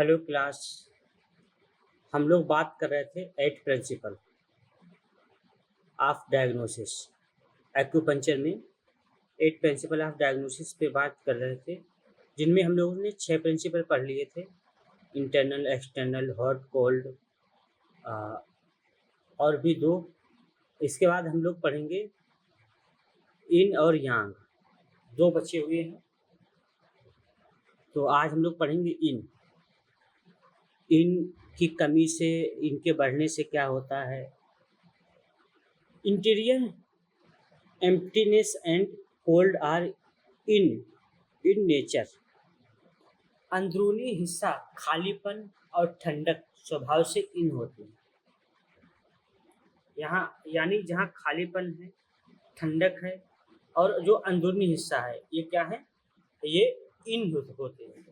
Hello class. हम लोग बात कर रहे थे 8 प्रिंसिपल ऑफ डायग्नोसिस। एक्यूपंक्चर में 8 प्रिंसिपल ऑफ डायग्नोसिस पे बात कर रहे थे, जिनमें हम लोगों ने 6 प्रिंसिपल पढ़ लिए थे। इंटरनल, एक्सटर्नल, हॉट, कोल्ड और भी 2। इसके बाद हम लोग पढ़ेंगे इन और यांग। 2 बचे हुए हैं, तो आज हम लोग पढ़ेंगे इन। इन की कमी से, इनके बढ़ने से क्या होता है। Interior emptiness and cold are in nature. अंदरूनी हिस्सा खालीपन और ठंडक स्वभाव से इन होती है। यहाँ यानी जहाँ खालीपन है, ठंडक है और जो अंदरूनी हिस्सा है, ये क्या है, ये इन होते हैं।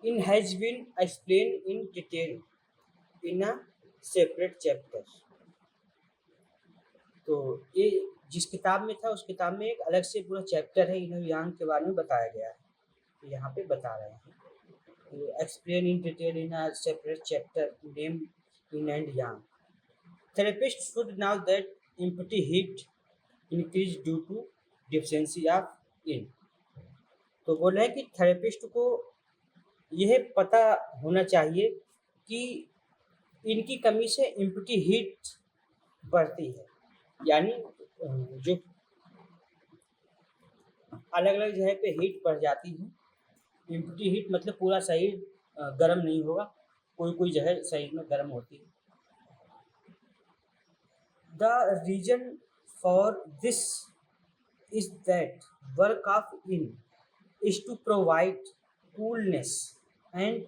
Yin has been explain in detail in a separate chapter. तो ये जिस किताब में था, उस किताब में एक अलग से पूरा चैप्टर है इन और यांग के बारे में बताया गया है, यहाँ पे बता रहे हैं। Explain in detail in a separate chapter name yin and yang. Therapist should now that empty heat increase due to deficiency of yin. तो बोल रहे हैं कि थेरेपिस्ट को यह पता होना चाहिए कि इनकी कमी से एम्प्टी हीट बढ़ती है, यानी जो अलग अलग जगह पे हीट बढ़ जाती है। एम्प्टी हीट मतलब पूरा शरीर गर्म नहीं होगा, कोई कोई जगह शरीर में गर्म होती है। The reason for this is that work of yin is to provide coolness and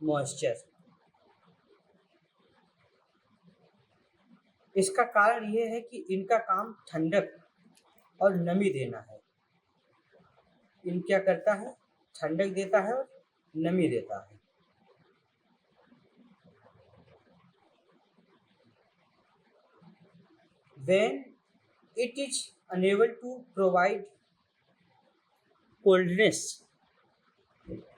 moisture. इसका कारण यह है कि इनका काम ठंडक और नमी देना है। इन क्या करता है, ठंडक देता है और नमी देता है। When it is unable to provide coldness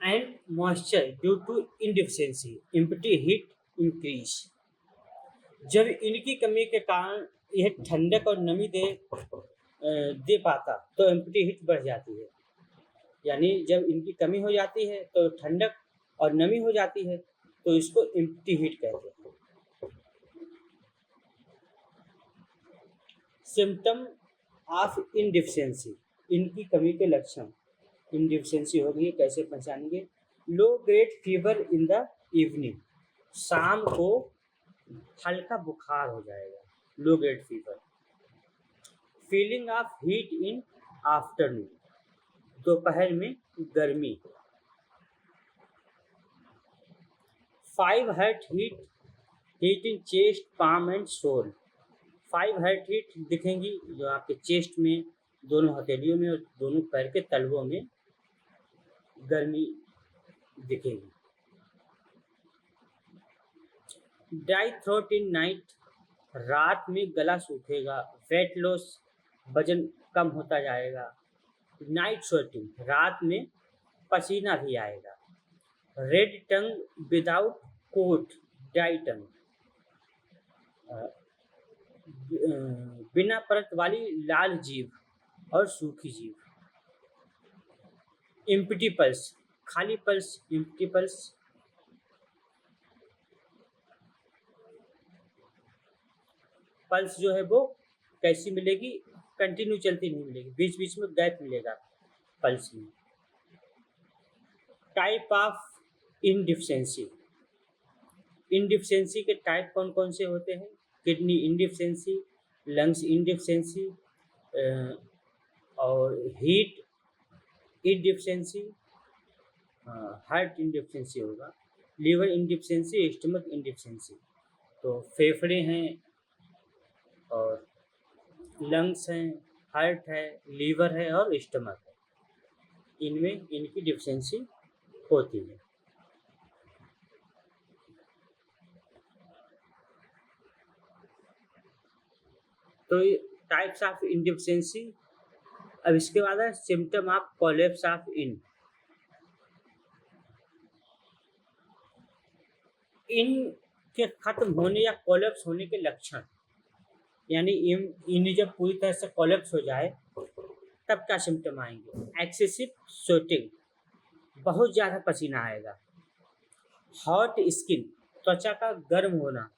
and moisture due to indeficiency, empty heat increase। जब इनकी कमी के कारण यह ठंडक और नमी दे पाता तो एम्प्टी हीट बढ़ जाती है। यानी जब इनकी कमी हो जाती है तो ठंडक और नमी हो जाती है, तो इसको एम्प्टी हीट कहते हैं। सिम्टम ऑफ इनडिफिशियंसी, इनकी कमी के लक्षण। इनडिफिशियंसी हो गई, कैसे पहचानेंगे। Low grade fever in the evening, शाम को हल्का बुखार हो जाएगा, low grade fever. Feeling of heat in afternoon, दोपहर में गर्मी। 5 heart heat in chest, palm and sole. 5 heart heat दिखेंगी जो आपके चेस्ट में, दोनों हथेलियों में और दोनों पैर के तलवों में गर्मी दिखेगी। ड्राई थ्रोट इन नाइट, रात में गला सूखेगा। वेट लॉस, वजन कम होता जाएगा। नाइट स्वेटिंग, रात में पसीना भी आएगा। रेड टंग विदाउट कोट, ड्राई टंग, बिना परत वाली लाल जीभ और सूखी जीभ। एम्प्टी पल्स, खाली पल्स, एम्प्टी पल्स। पल्स जो है वो कैसी मिलेगी, कंटिन्यू चलती नहीं मिलेगी, बीच बीच में गैप मिलेगा पल्स में। टाइप ऑफ इनडिफिशियंसी, इनडिफिशियंसी के टाइप कौन कौन से होते हैं। किडनी इनडिफिशियंसी, लंग्स इनडिफिशियंसी और हीट इनडिफिशियंसी, हार्ट इनडिफिशियंसी होगा। Liver yin deficiency, stomach yin deficiency. तो फेफड़े हैं और लंग्स हैं, हार्ट है, लीवर है और स्टमक है, इनमें इनकी डिफिशियंसी होती है। तो टाइप्स ऑफ इनडिफिशियंसी अब इसके बाद है सिम्टम ऑफ कोलैप्स ऑफ इन। इन के खत्म होने या कोलैप्स होने के लक्षण, यानी इन जब पूरी तरह से कोलैप्स हो जाए तब क्या सिम्टम आएंगे? एक्सेसिव स्वेटिंग, बहुत ज़्यादा पसीना आएगा। हॉट स्किन, त्वचा का गर्म होना,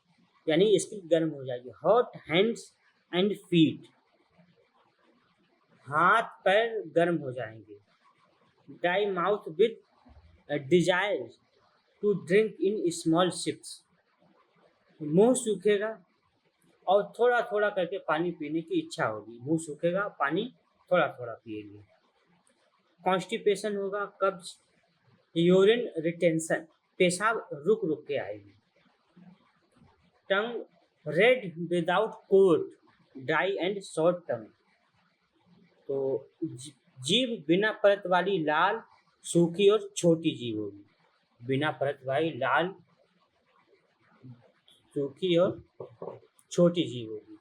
यानी स्किन गर्म हो जाएगी। हॉट हैंड्स एंड फीट, हाथ पैर गर्म हो जाएंगे। Dry mouth with desire to drink in small sips, मुंह सूखेगा और थोड़ा थोड़ा करके पानी पीने की इच्छा होगी। मुंह सूखेगा, पानी थोड़ा थोड़ा पिएंगे। कॉन्स्टिपेशन होगा, कब्ज। यूरिन रिटेंशन, पेशाब रुक रुक के आएगी। Tongue red without coat, dry and short tongue, तो जीभ बिना परत वाली लाल, सूखी और छोटी जीभ होगी। बिना परत वाली लाल, सूखी और छोटी जीभ होगी।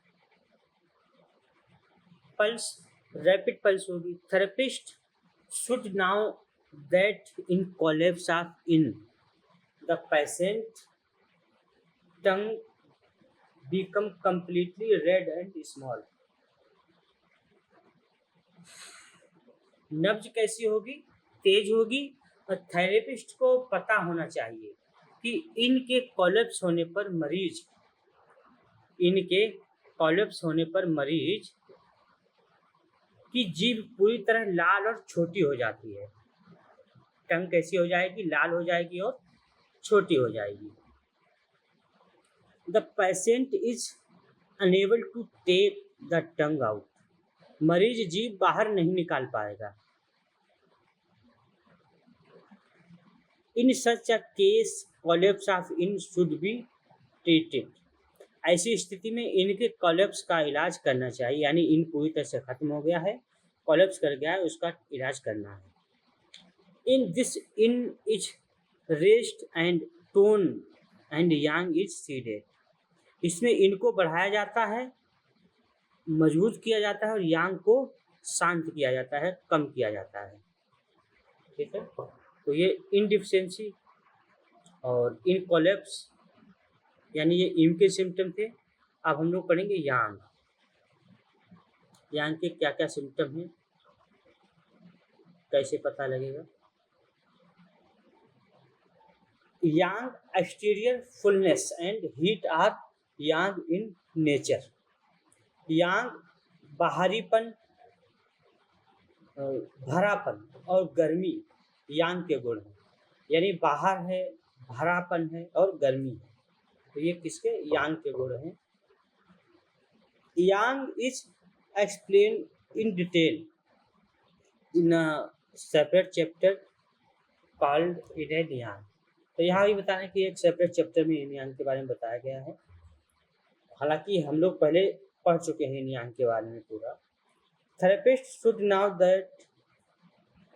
पल्स रैपिड पल्स होगी। Therapist should now that in collapse of in the patient tongue become completely red and small। नब्ज कैसी होगी? तेज होगी। और थेरेपिस्ट को पता होना चाहिए कि इनके कोलैप्स होने पर मरीज की जीभ पूरी तरह लाल और छोटी हो जाती है। टंग कैसी हो जाएगी? लाल हो जाएगी और छोटी हो जाएगी। The patient is unable to take the tongue out, मरीज जीभ बाहर नहीं निकाल पाएगा। In such a case, collapse of in should be treated। ऐसी स्थिति में इनके कोलैप्स का इलाज करना चाहिए, यानी इन पूरी तरह से खत्म हो गया है, कोलैप्स कर गया है, उसका इलाज करना है। In this in is rest and tone and yang is seeded। इसमें इनको बढ़ाया जाता है, मजबूत किया जाता है, और यांग को शांत किया जाता है, कम किया जाता है। ठीक है, तो ये इनडिफिशियंसी और इन कोलैप्स, यानी ये इनके सिम्टम थे। अब हम लोग पढ़ेंगे यांग। यांग के क्या क्या सिम्टम हैं, कैसे पता लगेगा? Yang exterior fullness and heat are yang in nature. Yang बाहरीपन, भरापन और गर्मी यांग के गुण हैं, यानी बाहर है, भरापन है और गर्मी है, तो ये किसके? यांग के गुण हैं। Yang is explain in detail in a separate chapter called yin yang. तो यहाँ भी बताने कि एक सेपरेट चैप्टर में इन यांग के बारे में बताया गया है। हालांकि हम लोग पहले पढ़ चुके हैं इन यांग के बारे में पूरा। Therapist should now that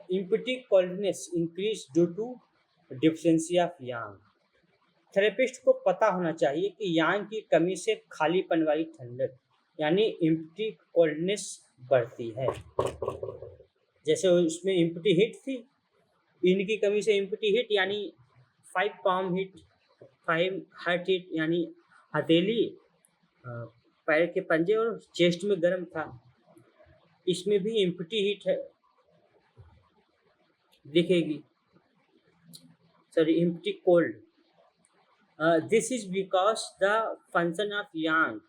empty coldness increase due to deficiency of yang. Therapist को पता होना चाहिए कि यांग की कमी से खालीपन वाली ठंडक, यानी इम्पिटी कोल्डनेस बढ़ती है। जैसे उसमें इम्पिटी हीट थी, इनकी कमी से इम्पिटी हीट, यानी 5 palm हीट, 5 हार्ट हीट, यानी हथेली, पैर के पंजे और चेस्ट में गर्म था। इसमें भी इम्पिटी हीट है, दिखेगी। Sorry, empty cold. This is because the function of yang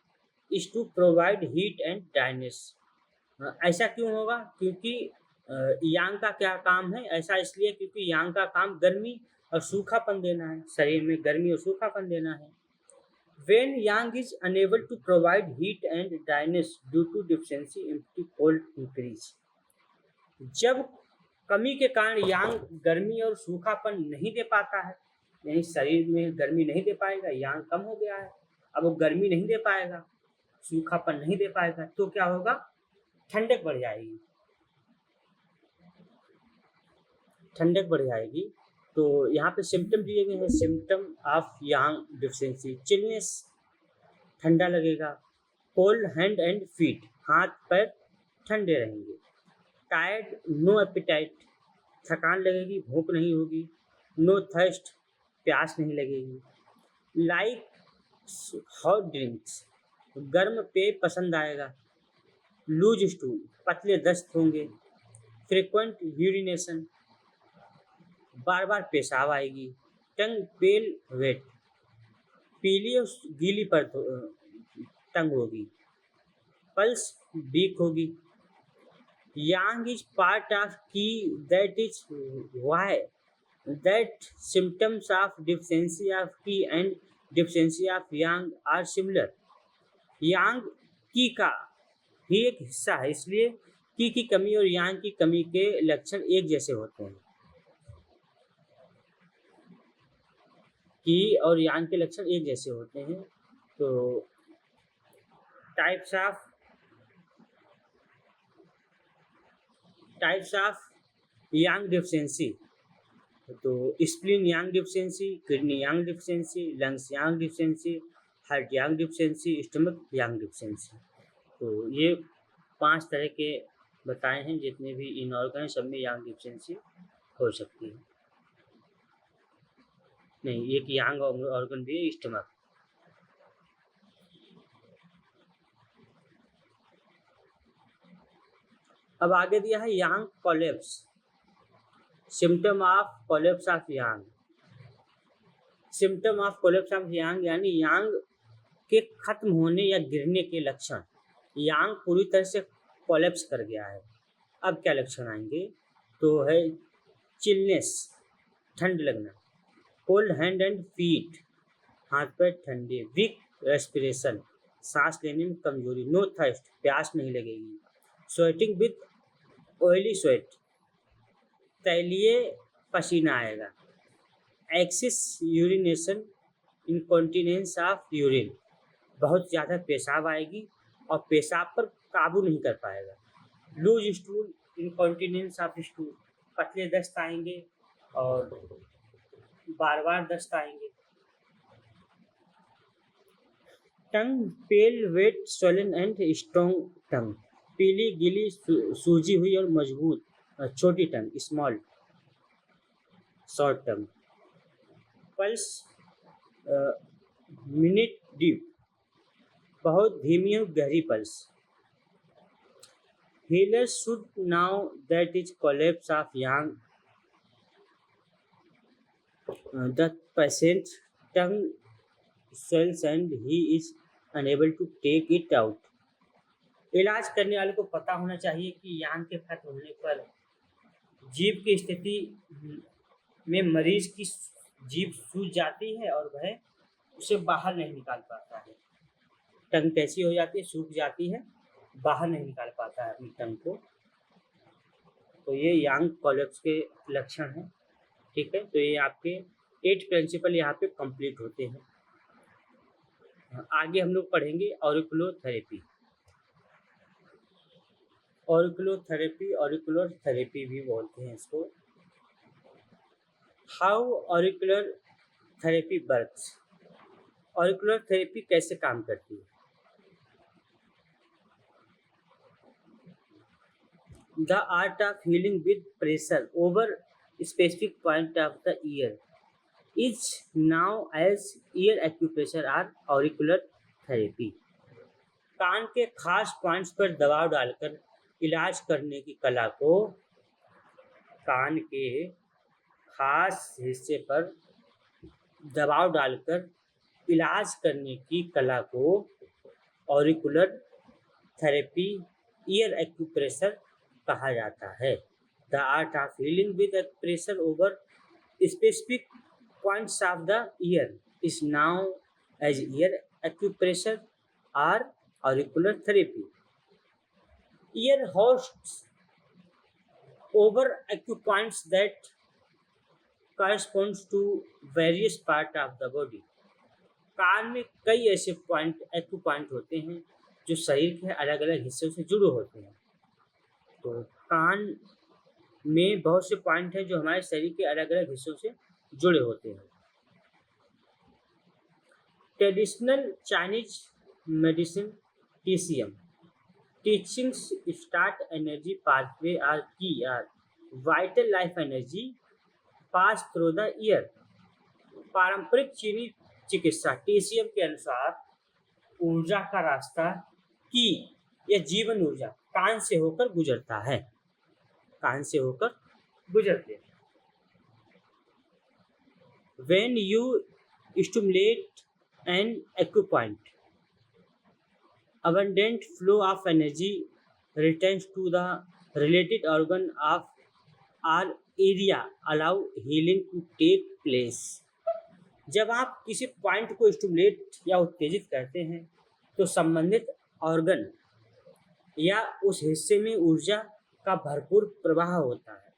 is to provide heat and dryness. ऐसा क्यों होगा? क्योंकि यांग का क्या काम है? ऐसा इसलिए क्योंकि यांग का काम गर्मी और सूखापन देना है, शरीर में गर्मी और सूखापन देना है। When yang is unable to provide heat and dryness due to deficiency, empty cold increase। जब कमी के कारण यांग गर्मी और सूखापन नहीं दे पाता है, यानी शरीर में गर्मी नहीं दे पाएगा, यांग कम हो गया है, अब वो गर्मी नहीं दे पाएगा, सूखापन नहीं दे पाएगा, तो क्या होगा? ठंडक बढ़ जाएगी। ठंडक बढ़ जाएगी। तो यहाँ पे सिम्टम दिए गए हैं। Symptom of Yang deficiency: chillness, ठंडा लगेगा। कोल्ड हैंड एंड फीट, हाथ पैर ठंडे रहेंगे। टायर्ड, नो एपिटाइट, थकान लगेगी, भूख नहीं होगी। नो थर्स्ट, प्यास नहीं लगेगी। लाइक हॉट ड्रिंक्स, गर्म पेय पसंद आएगा। लूज स्टूल, पतले दस्त होंगे। फ्रिक्वेंट यूरिनेशन, बार बार पेशाब आएगी। टंग पेल वेट, पीली और गीली पर टंग होगी। पल्स वीक होगी। Yang is part of key, that is why that symptoms of deficiency of Ki and deficiency of Yang are similar. Yang की का ही एक हिस्सा है, इसलिए की कमी और यांग की कमी के लक्षण एक जैसे होते हैं। की और यांग के लक्षण एक जैसे होते हैं। तो टाइप्स ऑफ यांग डिफिशियंसी, तो स्प्लीन यांग डिफिशियंसी, किडनी यांग डिफिशियंसी, लंग्स यांग डिफिशियंसी, हार्ट यांग डिफिशियंसी, स्टमक यांग डिफिशियंसी। तो ये 5 तरह के बताए हैं, जितने भी इनऑर्गन सब में यांग डिफिशियंसी हो सकती है। नहीं, एक यांग ऑर्गन भी है, स्टमक। अब आगे दिया है yang collapse, symptom of collapse of yang. Symptom of collapse of yang यानी यांग के खत्म होने या गिरने के लक्षण। यांग पूरी तरह से कोलैप्स कर गया है। अब क्या लक्षण आएंगे? तो है चिलनेस, ठंड लगना। कोल्ड हैंड एंड फीट, हाथ पैर ठंडे। वीक रेस्पिरेशन, सांस लेने में कमजोरी। नो थर्स्ट, प्यास नहीं लगेगी। स्वेटिंग विथ ऑयली स्वेट, तैलीय पसीना आएगा। Axis urination, incontinence of urine, बहुत ज़्यादा पेशाब आएगी और पेशाब पर काबू नहीं कर पाएगा। Loose stool, incontinence of stool, पतले दस्त आएंगे और बार बार दस्त आएंगे। Tongue pale wet swollen and strong tongue, पीली गीली सूजी हुई और मजबूत छोटी tongue, small short tongue. Pulse minute deep, बहुत धीमी और गहरी pulse. Healer should now that is collapse of yang, the patient tongue swells and he is unable to take it out. इलाज करने वाले को पता होना चाहिए कि यांग के खत्म होने पर जीभ की स्थिति में मरीज की जीभ सूज जाती है और वह उसे बाहर नहीं निकाल पाता है। टंग कैसी हो जाती है? सूख जाती है, बाहर नहीं निकाल पाता है अपनी टंग को। तो ये यांग कोलैप्स के लक्षण हैं। ठीक है, तो ये आपके 8 प्रिंसिपल यहाँ पे कंप्लीट होते हैं। आगे हम लोग पढ़ेंगे ऑरिकुलोथेरेपी। ऑरिकुलर थेरेपी भी बोलते हैं इसको। How auricular therapy works, auricular therapy कैसे काम करती है? The art of healing with pressure over specific point of the ear is known as ear acupressure और ऑरिकुलर थेरेपी। कान के खास पॉइंट्स पर दबाव डालकर इलाज करने की कला को, कान के खास हिस्से पर दबाव डालकर इलाज करने की कला को ऑरिकुलर थेरेपी, ईयर एक्यूप्रेशर कहा जाता है। The art of healing with pressure over specific points of the ear is now as ear acupressure or auricular therapy. Ear hosts over acupoints that corresponds to various part of the body. कान में कई ऐसे acupoint होते हैं जो शरीर के अलग अलग हिस्सों से जुड़े होते हैं। तो कान में बहुत से पॉइंट हैं जो हमारे शरीर के अलग अलग हिस्सों से जुड़े होते हैं। Traditional Chinese medicine TCM teachings start energy pathway are key are vital life energy pass through the ear। पारंपरिक चीनी चिकित्सा टीसीएम के अनुसार ऊर्जा का रास्ता की या जीवन ऊर्जा कान से होकर गुजरता है, कान से होकर गुजरते हैं। When you stimulate an acupoint, abundant flow of energy returns to the related organ of our area, allow healing to take place। जब आप किसी पॉइंट को स्टिमुलेट या उत्तेजित करते हैं तो संबंधित ऑर्गन या उस हिस्से में ऊर्जा का भरपूर प्रवाह होता है,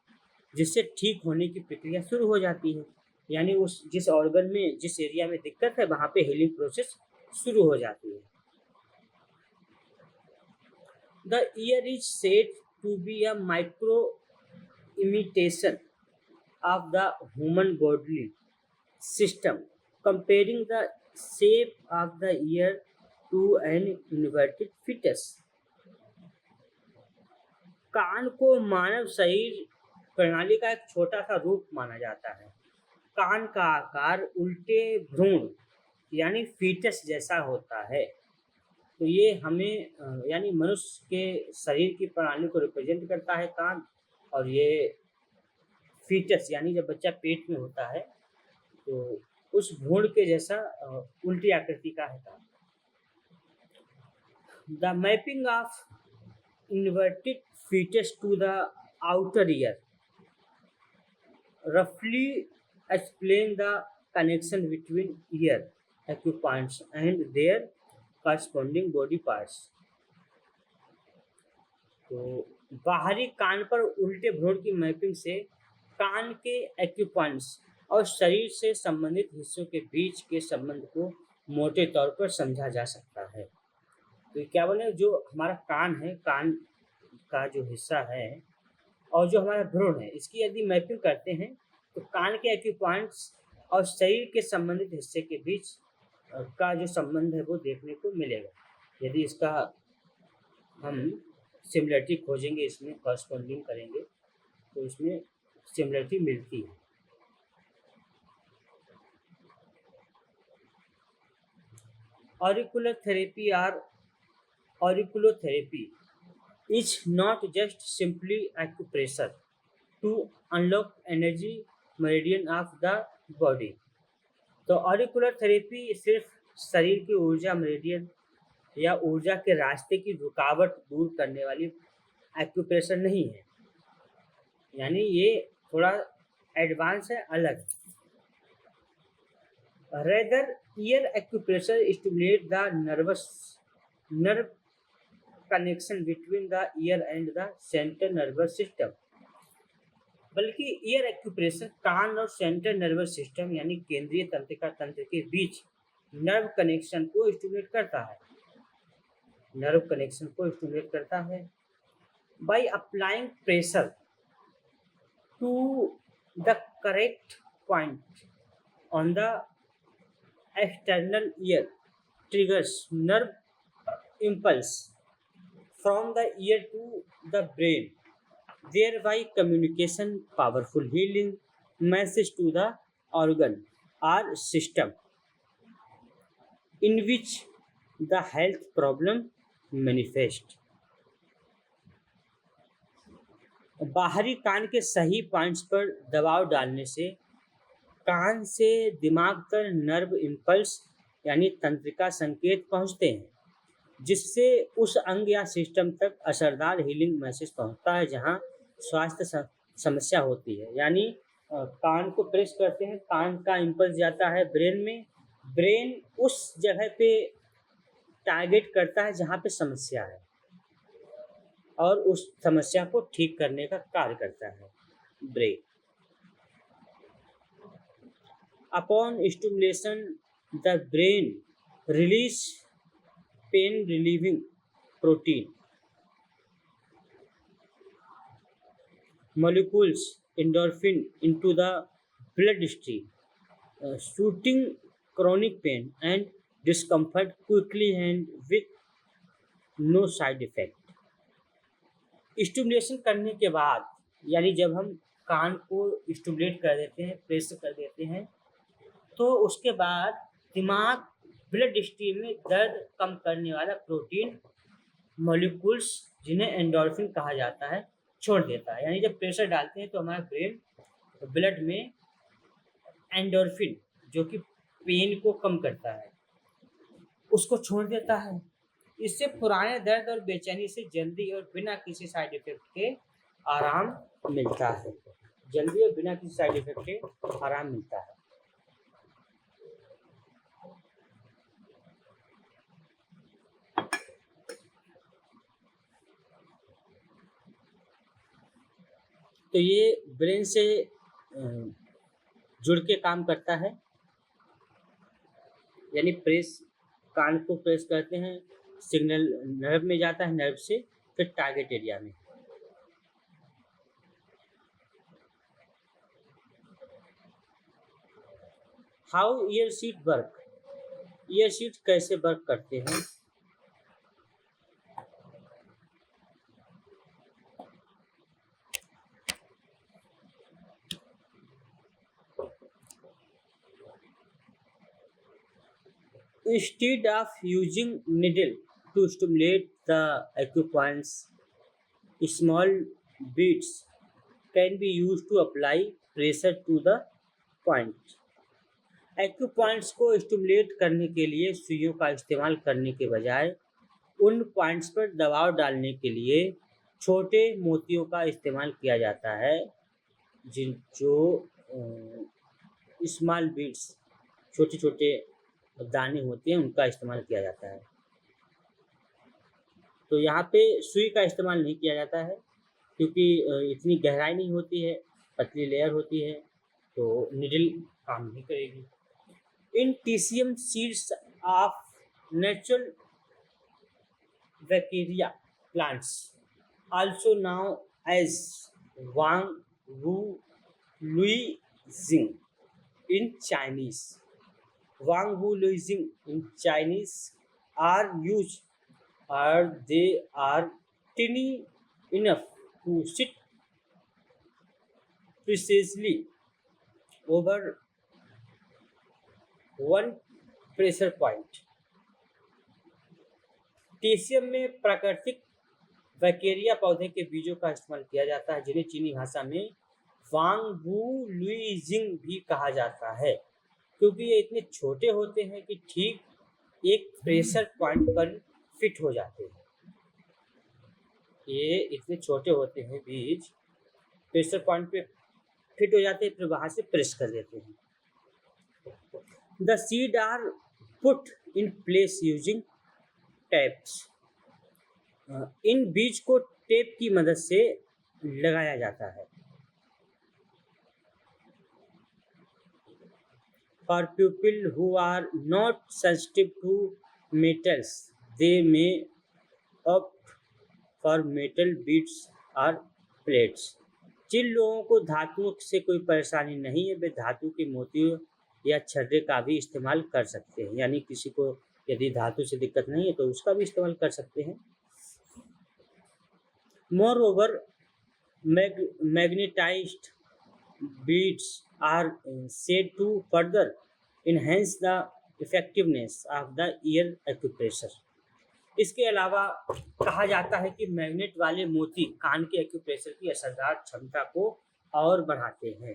जिससे ठीक होने की प्रक्रिया शुरू हो जाती है। यानी उस जिस ऑर्गन में जिस एरिया में दिक्कत है वहाँ पे हीलिंग प्रोसेस शुरू हो जाती है। The ear is said to be a micro imitation of the human bodily system, comparing the shape of the ear to an inverted fetus। कान को मानव शरीर प्रणाली का एक छोटा सा रूप माना जाता है। कान का आकार उल्टे भ्रूण यानी फीटस जैसा होता है। तो ये हमें यानी मनुष्य के शरीर की प्रणाली को रिप्रेजेंट करता है कान, और ये फीटस यानी जब बच्चा पेट में होता है तो उस भ्रूण के जैसा उल्टी आकृति का है कान। The mapping of inverted fetus to the outer ear roughly explain the connection between ear acupoints and their corresponding body parts। तो बाहरी कान पर उल्टे भ्रूण की मैपिंग से कान के एक्यूपॉइंट्स और शरीर से संबंधित हिस्सों के बीच के संबंध को मोटे तौर पर समझा जा सकता है। तो क्या बोले, जो हमारा कान है, कान का जो हिस्सा है और जो हमारा भ्रूण है, इसकी यदि मैपिंग करते हैं तो कान के एक्यूपॉइंट्स और शरीर के संबंधित हिस्से के बीच का जो संबंध है वो देखने को मिलेगा। यदि इसका हम सिमिलरिटी खोजेंगे, इसमें कॉरस्पॉन्डिंग करेंगे तो इसमें सिमिलरिटी मिलती है। Auricular therapy or auriculotherapy is not just simply acupressure to unlock energy meridian of the body। तो ऑरिकुलर थेरेपी सिर्फ शरीर की ऊर्जा मेरिडियन या ऊर्जा के रास्ते की रुकावट दूर करने वाली एक्यूप्रेशर नहीं है, यानी ये थोड़ा एडवांस है, अलग। Rather ear acupressure stimulate the nerve connection between the ear and the central nervous system. बल्कि ईयर एक्यूप्रेशर कान और सेंट्रल नर्वस सिस्टम यानी केंद्रीय तंत्रिका तंत्र के बीच नर्व कनेक्शन को स्टिमुलेट करता है। By applying pressure to the correct point on the external ear triggers nerve impulse from the ear to the brain, thereby communication powerful healing message to the organ or system in which the health problem manifest। बाहरी कान के सही points पर दबाव डालने से कान से दिमाग तक नर्व इम्पल्स यानी तंत्रिका संकेत पहुंचते हैं, जिससे उस अंग या सिस्टम तक असरदार हीलिंग मैसेज पहुंचता है जहां स्वास्थ्य समस्या होती है। यानी कान को प्रेस करते हैं, कान का इम्पल्स जाता है ब्रेन में, ब्रेन उस जगह पे टारगेट करता है जहां पे समस्या है और उस समस्या को ठीक करने का कार्य करता है brain. Upon stimulation the brain release pain relieving protein molecules endorphin into the bloodstream, shooting chronic pain and discomfort quickly and with no side effect। Stimulation करने के बाद, यानी जब हम कान को स्टिमुलेट कर देते हैं, प्रेस कर देते हैं, तो उसके बाद दिमाग ब्लड स्ट्रीम में दर्द कम करने वाला प्रोटीन मॉलिक्यूल्स, जिन्हें एंडोर्फिन कहा जाता है, छोड़ देता है। यानी जब प्रेशर डालते हैं तो हमारा ब्रेन ब्लड में एंडोर्फिन, जो कि पेन को कम करता है, उसको छोड़ देता है। इससे पुराने दर्द और बेचैनी से जल्दी और बिना किसी साइड इफेक्ट के आराम मिलता है। जल्दी और बिना किसी साइड इफेक्ट के आराम मिलता है। तो ये ब्रेन से जुड़ के काम करता है। यानी कान को प्रेस करते हैं, सिग्नल नर्व में जाता है, नर्व से फिर टारगेट एरिया में। How year sheet work, year sheet कैसे वर्क करते हैं? Instead of using needle to stimulate the acupoints, small beads can be used to apply pressure to the point. Acupoints को स्टिमुलेट करने के लिए सुइयों का इस्तेमाल करने के बजाय उन पॉइंट्स पर दबाव डालने के लिए छोटे मोतियों का इस्तेमाल किया जाता है, जो स्मॉल बीड्स, छोटे छोटे दाने होते हैं, उनका इस्तेमाल किया जाता है। तो यहाँ पे सुई का इस्तेमाल नहीं किया जाता है, क्योंकि इतनी गहराई नहीं होती है, पतली लेयर होती है, तो निडल काम नहीं करेगी। इन टीसियम seeds of natural vaccaria plants, also now as Wang Wu Liuxing in Chinese, Wang Wu Liuxing in Chinese are use, or they are tiny enough to sit precisely over one pressure point. टीसियम में प्राकृतिक वैकेरिया पौधे के बीजों का इस्तेमाल किया जाता है, जिन्हें चीनी भाषा में वांग वू लुईजिंग भी कहा जाता है, क्योंकि ये इतने छोटे होते हैं कि ठीक एक प्रेशर पॉइंट पर फिट हो जाते हैं। ये इतने छोटे होते हैं बीज, प्रेशर पॉइंट पे फिट हो जाते हैं, फिर वहां से प्रेस कर देते हैं। The seed are put in place using tapes, इन बीज को टेप की मदद से लगाया जाता है। For people who are not sensitive to metals, they may opt for metal beads or plates. जिन लोगों को धातुओं से कोई परेशानी नहीं है, वे धातु के मोतियों या छर्रे का भी इस्तेमाल कर सकते हैं। यानी किसी को यदि धातु से दिक्कत नहीं है तो उसका भी इस्तेमाल कर सकते हैं। Moreover, magnetized beads are said to further enhance the effectiveness of the ear acupressure. इसके अलावा कहा जाता है कि मैग्नेट वाले मोती कान के एक्यूप्रेशर की असरदार क्षमता को और बढ़ाते हैं।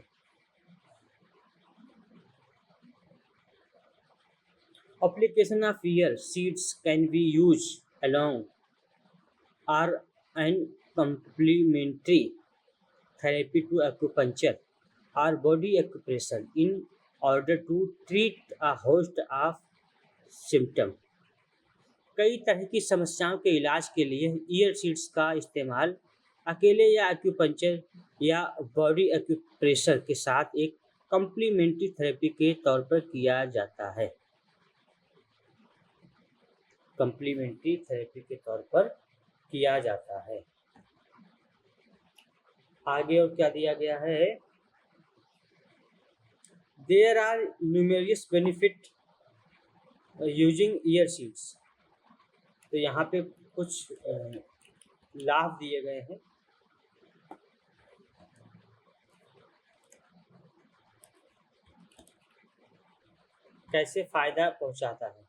Application of ear seeds can be use along are an complementary therapy to acupuncture और body acupressure in order to treat a host of symptom. कई तरह की समस्याओं के इलाज के लिए ईयर सीड्स का इस्तेमाल अकेले या एक्यूपंक्चर या बॉडी एक्यूप्रेशर के साथ एक कम्प्लीमेंट्री थेरेपी के तौर पर किया जाता है। कम्प्लीमेंट्री थेरेपी के तौर पर किया जाता है। आगे और क्या दिया गया है? There are numerous benefit using ear seeds. तो यहाँ पे कुछ लाभ दिए गए हैं। कैसे फायदा पहुंचाता है।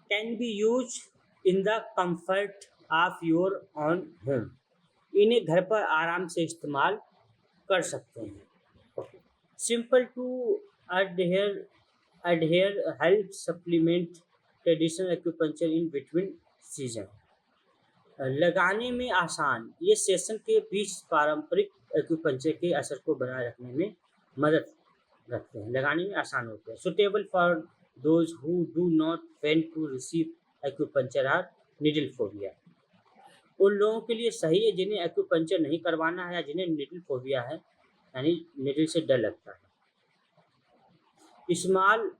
Can be use in the comfort of your own home. इन्हें घर पर आराम से इस्तेमाल कर सकते हैं। Simple to adhere adhere help supplement traditional acupuncture in between season। लगाने में आसान, ये सेशन के बीच पारंपरिक एक्यूपंक्चर के असर को बनाए रखने में मदद रखते हैं, लगाने में आसान होते हैं। Suitable for those who do not want to receive acupuncture or needle phobia. उन लोगों के लिए सही है जिन्हें एक्यूपंक्चर नहीं करवाना है या जिन्हें नीडल फोबिया है, यानी नीडल से डर लगता है। स्मॉल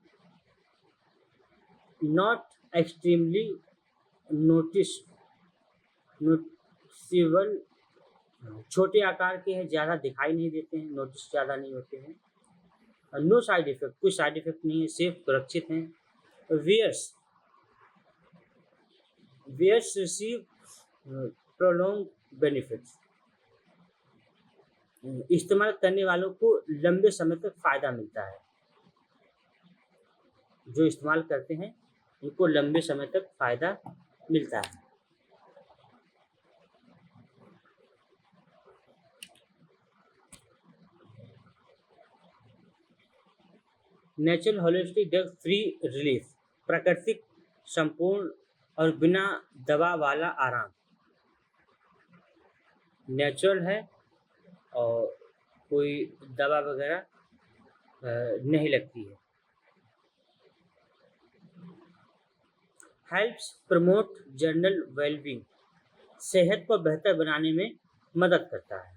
नॉट एक्सट्रीमली नोटिसेबल, छोटे आकार के हैं, ज़्यादा दिखाई नहीं देते हैं, नोटिस ज़्यादा नहीं होते हैं। नो साइड इफेक्ट, कोई साइड इफेक्ट नहीं है, सेफ सुरक्षित हैं। Wearers receive prolong benefits. इस्तेमाल करने वालों को लंबे समय तक फायदा मिलता है। जो इस्तेमाल करते हैं उनको लंबे समय तक फायदा मिलता है। Natural holistic drug free relief, प्राकृतिक, संपूर्ण और बिना दवा वाला आराम। नेचुरल है और कोई दवा वगैरह नहीं लगती है। हेल्प्स प्रमोट जनरल वेलबींग, सेहत को बेहतर बनाने में मदद करता है।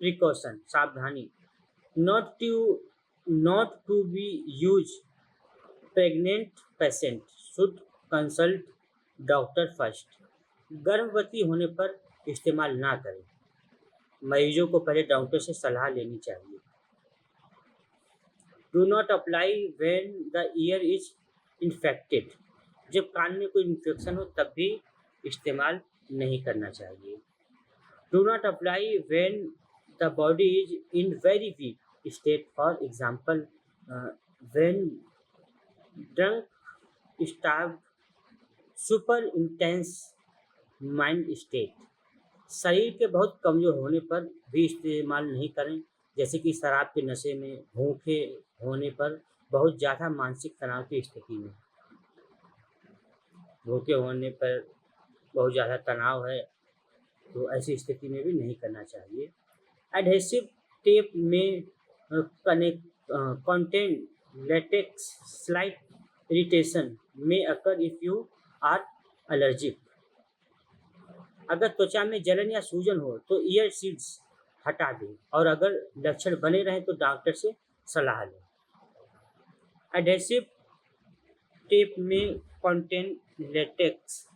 प्रिकॉशन, सावधानी, not to be use pregnant patient should consult doctor first. गर्भवती होने पर इस्तेमाल ना करें, मरीजों को पहले डॉक्टर से सलाह लेनी चाहिए। Do not apply when the ear is infected, जब कान में कोई इन्फेक्शन हो तब भी इस्तेमाल नहीं करना चाहिए। Do not apply when the body is in very weak state, for example when drunk, starved, super intense mind state. शरीर के बहुत कमज़ोर होने पर भी इस्तेमाल नहीं करें, जैसे कि शराब के नशे में, भूखे होने पर, बहुत ज़्यादा मानसिक तनाव की स्थिति में। भूखे होने पर बहुत ज़्यादा तनाव है तो ऐसी स्थिति में भी नहीं करना चाहिए। एडहेसिव टेप में contain latex, slight irritation may occur if you are allergic. अगर त्वचा में जलन या सूजन हो तो ईयर सीड्स हटा दें और अगर लक्षण बने रहें तो डॉक्टर से सलाह लें। एडहेसिव टेप में contain latex,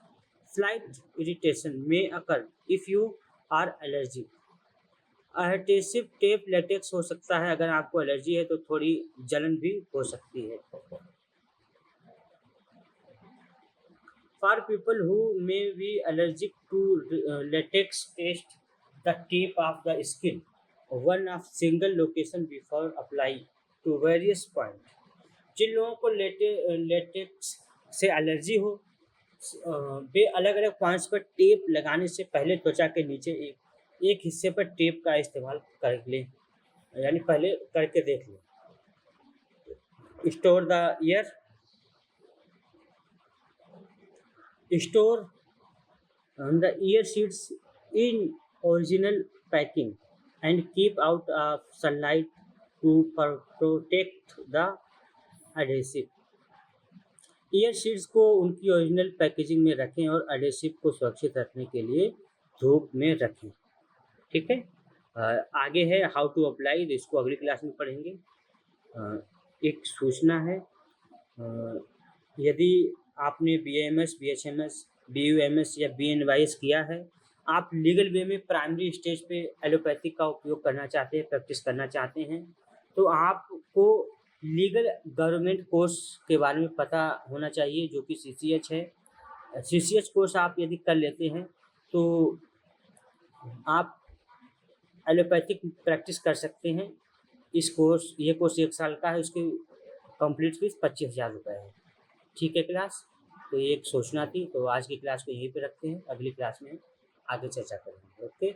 slight irritation may occur if you are allergic. Adhesive tape latex हो सकता है, अगर आपको एलर्जी है तो थोड़ी जलन भी हो सकती है। For people who may be allergic to latex, test the tip of the skin, one of single location before apply to various point। जिन लोगों को लेटेक्स से एलर्जी हो, वे अलग अलग पॉइंट्स पर टेप लगाने से पहले त्वचा के नीचे एक हिस्से पर टेप का इस्तेमाल कर लें, यानी पहले करके देख लें। Store the year, store the ear seeds in original packing and keep out of sunlight to protect the adhesive। Year seeds को उनकी ओरिजिनल पैकेजिंग में रखें और एडहेसिव को सुरक्षित रखने के लिए धूप में रखें। ठीक है, आगे है हाउ टू अप्लाई, इसको अगली क्लास में पढ़ेंगे। एक सूचना है, यदि आपने BAMS, BHMS, BUMS या BNYS किया है, आप लीगल वे में प्राइमरी स्टेज पे एलोपैथिक का उपयोग करना चाहते हैं, प्रैक्टिस करना चाहते हैं, तो आपको लीगल गवर्नमेंट कोर्स के बारे में पता होना चाहिए जो कि सीसीएच है। सीसीएच कोर्स आप यदि कर लेते हैं तो आप एलोपैथिक प्रैक्टिस कर सकते हैं। ये कोर्स 1 साल का है, उसकी कंप्लीट फीस 25,000 रुपए है। ठीक है क्लास? तो ये एक सूचना थी, तो आज की क्लास को यहीं पे रखते हैं, अगली क्लास में आगे चर्चा करेंगे। ओके।